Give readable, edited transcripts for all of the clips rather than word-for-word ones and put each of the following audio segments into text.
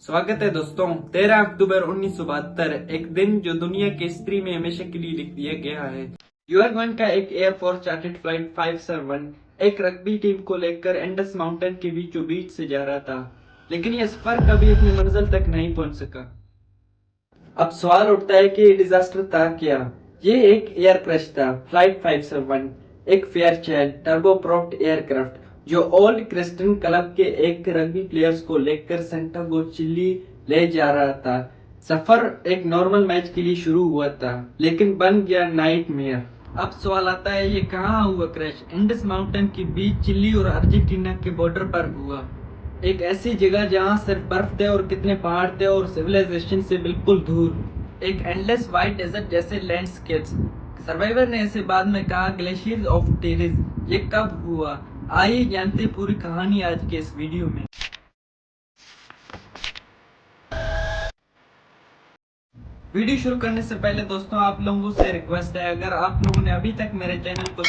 स्वागत है दोस्तों। 13 अक्टूबर 1972 एक दिन जो दुनिया की हिस्ट्री में हमेशा के लिए लिख दिया गया है। यूआर-1 का एक एयरफोर्स चार्टर्ड फ्लाइट 571 एक रग्बी टीम को लेकर एंडस माउंटेन के बीचों बीच से जा रहा था, लेकिन यह सफर कभी अपनी मंजिल तक नहीं पहुंच सका। अब सवाल उठता है कि डिजास्टर था क्या। ये एक एयर क्रैश था। फ्लाइट 571 एक फेयरचाइल्ड टर्बोप्रॉप्ट एयरक्राफ्ट जो ओल्ड क्रिस्टन क्लब के एक रग्बी प्लेयर्स को लेकर सैंटियागो चिली ले जा रहा था। सफर एक नॉर्मल मैच के लिए शुरू हुआ था, लेकिन बन गया नाइटमेयर। अब सवाल आता है, ये कहाँ हुआ क्रैश? इंडस माउंटेन के बीच चिली और अर्जेंटीना के बॉर्डर पर हुआ। एक ऐसी जगह जहां सिर्फ बर्फ थे और कितने पहाड़ थे और सिविलाइजेशन से बिल्कुल दूर। एक एंडलेस वाइट डेजर्ट जैसे लैंडस्केप्स। सर्वाइवर ने इसे बाद में कहा ग्लेशियर्स ऑफ टेरिस। ये कब हुआ? आइए जानते पूरी कहानी आज के इस वीडियो में। वीडियो शुरू करने से पहले दोस्तों आप लोगों से रिक्वेस्ट है, अगर आप लोगों ने अभी तक मेरे चैनल को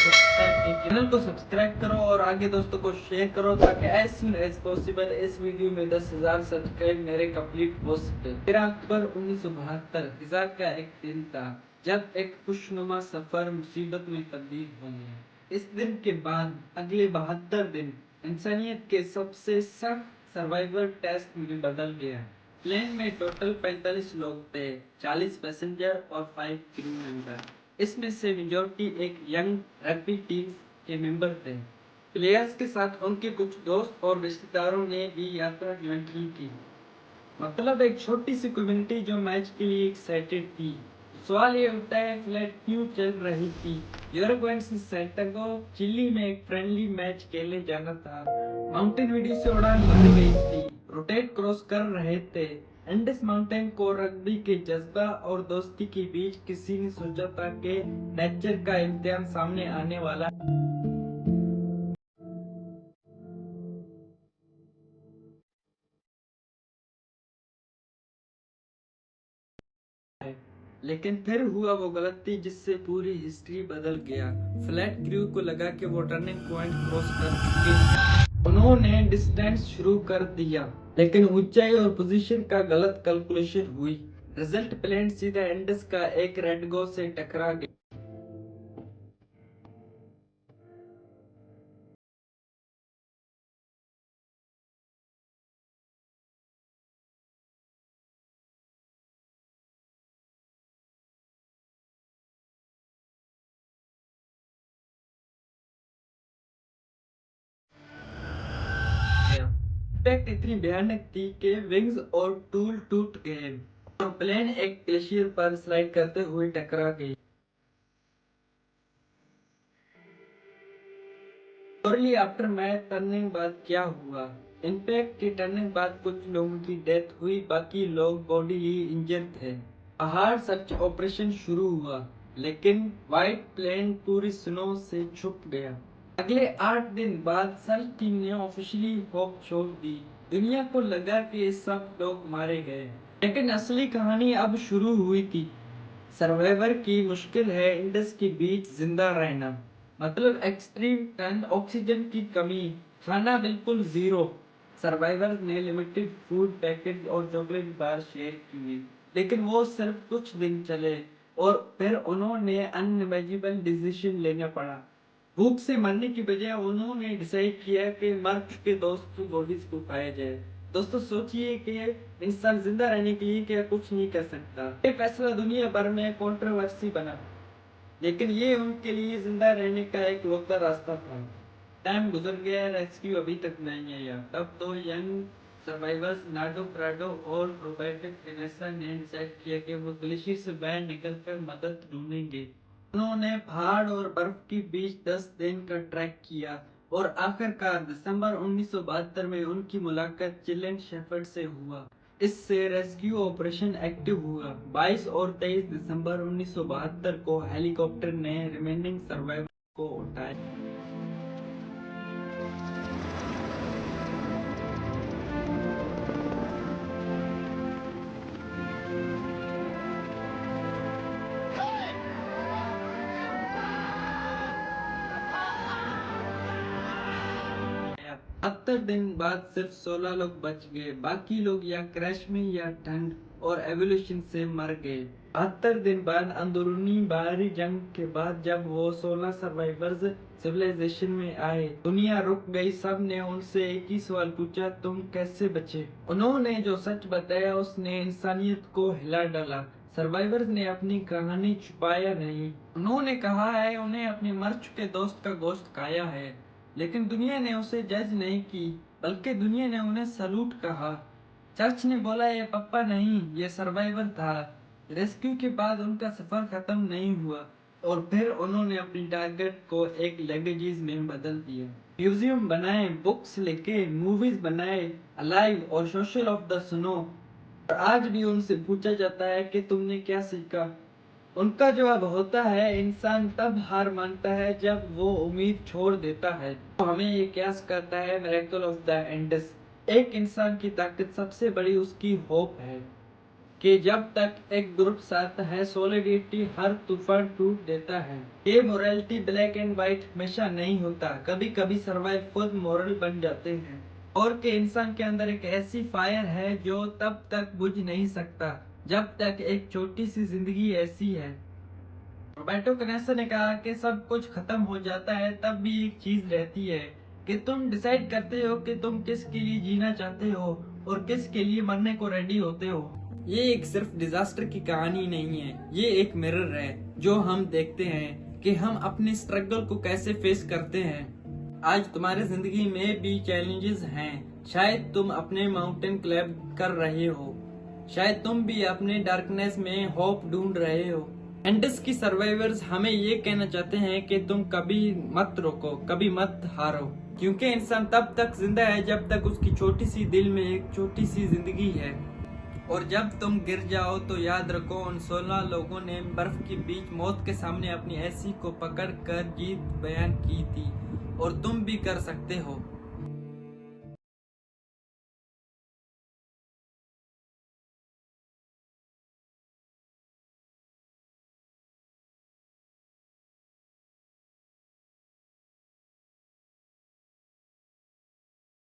सब्सक्राइब करो और आगे दोस्तों को शेयर करो, ताकि एज सून एज पॉसिबल इस वीडियो में 10,000 सब्सक्राइब मेरे कंप्लीट हो सके। 13 अक्टूबर 1972 हिसाब का एक दिन था, जब एक खुशनुमा सफर मुसीबत में तब्दील हो गया। इस दिन के बाद अगले 72 दिन इंसानियत के सबसे सख्त सर्वाइवल टेस्ट में बदल गया। प्लेन में टोटल 45 लोग थे, 40 पैसेंजर और 5 क्रू मेंबर। इसमें से मेजॉरिटी एक यंग रग्बी टीम के मेंबर थे। प्लेयर्स के साथ उनके कुछ दोस्त और रिश्तेदारों ने भी यात्रा ज्वाइन की थी। मतलब एक छोटी सी कम्युनिटी जो मैच के लिए एक्साइटेड थी। सवाल ये उठता है, फ्लाइट क्यों चल रही थी? यूरुग्वे से सैंटियागो चिली में एक फ्रेंडली मैच खेलने जाना था। माउंटेन विडियो से उड़ान भर गई थी, रोटेट क्रॉस कर रहे थे एंडस माउंटेन को। रग्बी के जज्बा और दोस्ती के बीच किसी ने सोचा था कि नेचर का इम्तिहान सामने आने वाला है। लेकिन फिर हुआ वो गलती जिससे पूरी हिस्ट्री बदल गया। फ्लैट क्रू को लगा कि वो टर्निंग पॉइंट क्रॉस कर चुके हैं। उन्होंने डिस्टेंस शुरू कर दिया, लेकिन ऊंचाई और पोजीशन का गलत कैलकुलेशन हुई। रिजल्ट प्लेन सीधा एंडस का एक रेडगो से टकरा गया। इम्पैक्ट इतनी भयानक थी कि विंग्स और टूल टूट गए और प्लेन एक ग्लेशियर पर स्लाइड करते हुए टकरा गई। शॉर्टली आफ्टर मैच टर्निंग बाद क्या हुआ? इम्पैक्ट की टर्निंग बाद कुछ लोगों की डेथ हुई, बाकी लोग बॉडीली इंजर्ड थे। पहाड़ सर्च ऑपरेशन शुरू हुआ, लेकिन व्हाइट प्लेन पूरी स्नो से छुप गया। अगले 8 दिन बाद सर्च टीम ने ऑफिशियली होप छोड़ दी। दुनिया को लगा कि सब लोग मारे गए, लेकिन असली कहानी अब शुरू हुई थी। सर्वाइवर की मुश्किल है इंडस के बीच जिंदा रहना। मतलब एक्सट्रीम ठंड, ऑक्सीजन की कमी, खाना बिल्कुल जीरो। सर्वाइवर ने लिमिटेड फूड पैकेट और चॉकलेट बार शेयर किए, लेकिन वो सिर्फ कुछ दिन चले और फिर उन्होंने अनइमेजिनेबल डिसीजन लेना पड़ा। भूख से मरने की बजाय उन्होंने डिसाइड किया कि मर चुके दोस्त की बॉडीज को खाया जाए। दोस्तों सोचिए कि इंसान जिंदा रहने के लिए क्या कुछ नहीं कर सकता। ये फैसला दुनिया भर में कंट्रोवर्सी बना, लेकिन ये उनके लिए जिंदा रहने का एक लौता रास्ता था। टाइम गुजर गया, रेस्क्यू अभी तक नहीं आया। तब दो यंग सर्वाइवर्स नाडो प्राडो और रोबर्टो टेनेसा ने डिसाइड किया कि वो ग्लेशियर से बाहर निकलकर मदद ढूंढेंगे। उन्होंने पहाड़ और बर्फ के बीच 10 दिन का ट्रैक किया और आखिरकार दिसंबर 1972 में उनकी मुलाकात चिलेन शेफर्ड से हुआ। इससे रेस्क्यू ऑपरेशन एक्टिव हुआ। 22 और 23 दिसंबर 1972 को हेलीकॉप्टर ने रिमेनिंग सर्वाइवर को उठाया। 70 दिन बाद सिर्फ 16 लोग बच गए, बाकी लोग या क्रैश में या ठंड और एवोल्यूशन से मर गए। 72 दिन बाद अंदरूनी बाहरी जंग के बाद जब वो 16 सर्वाइवर्स सिविलाइजेशन में आए, दुनिया रुक गई। सब ने उनसे एक ही सवाल पूछा, तुम कैसे बचे? उन्होंने जो सच बताया उसने इंसानियत को हिला डाला। सर्वाइवर्स ने अपनी कहानी छुपाया नहीं। उन्होंने कहा है उन्हें अपने मर चुके दोस्त का गोश्त खाया है, लेकिन दुनिया ने उसे जज नहीं की, बल्कि दुनिया ने उन्हें सलूट कहा। चर्च ने बोला ये पप्पा नहीं, ये सर्वाइवर था। रेस्क्यू के बाद उनका सफर खत्म नहीं हुआ और फिर उन्होंने अपनी टारगेट को एक लैंग्वेजेस में बदल दिया। म्यूजियम बनाए, बुक्स लिखे, मूवीज बनाए, अलाइव और सोशल ऑफ द स्नो। और आज भी उनसे पूछा जाता है कि तुमने क्या सीखा। उनका जवाब होता है इंसान तब हार मानता है जब वो उम्मीद छोड़ देता है। तो हमें ये क्यास करता है मिरेकल ऑफ द एंडस। एक इंसान की ताकत सबसे बड़ी उसकी होप है कि जब तक एक ग्रुप साथ है, सॉलिडिटी हर तूफान टूट देता है। ये मोरालिटी ब्लैक एंड व्हाइट हमेशा नहीं होता, कभी कभी सर्वाइव खुद मोरल बन जाते हैं। और के इंसान के अंदर एक ऐसी फायर है जो तब तक बुझ नहीं सकता जब तक एक छोटी सी जिंदगी ऐसी है। रोberto कनेक्शन ने कहा कि सब कुछ खत्म हो जाता है तब भी एक चीज रहती है कि तुम डिसाइड करते हो कि तुम किसके लिए जीना चाहते हो और किसके लिए मरने को रेडी होते हो। ये एक सिर्फ डिजास्टर की कहानी नहीं है, ये एक मिरर है जो हम देखते हैं कि हम अपने स्ट्रगल को कैसे फेस करते हैं। आज तुम्हारे जिंदगी में भी चैलेंजेस हैं। शायद तुम अपने माउंटेन क्लाइंब कर रहे हो, शायद तुम भी अपने डार्कनेस में होप ढूंढ रहे हो। एंडस की सर्वाइवर्स हमें ये कहना चाहते हैं कि तुम कभी मत रोको, कभी मत हारो, क्योंकि इंसान तब तक जिंदा है जब तक उसकी छोटी सी दिल में एक छोटी सी जिंदगी है। और जब तुम गिर जाओ तो याद रखो उन 16 लोगों ने बर्फ के बीच मौत के सामने अपनी ऐसी को पकड़ कर जीत बयान की थी, और तुम भी कर सकते हो।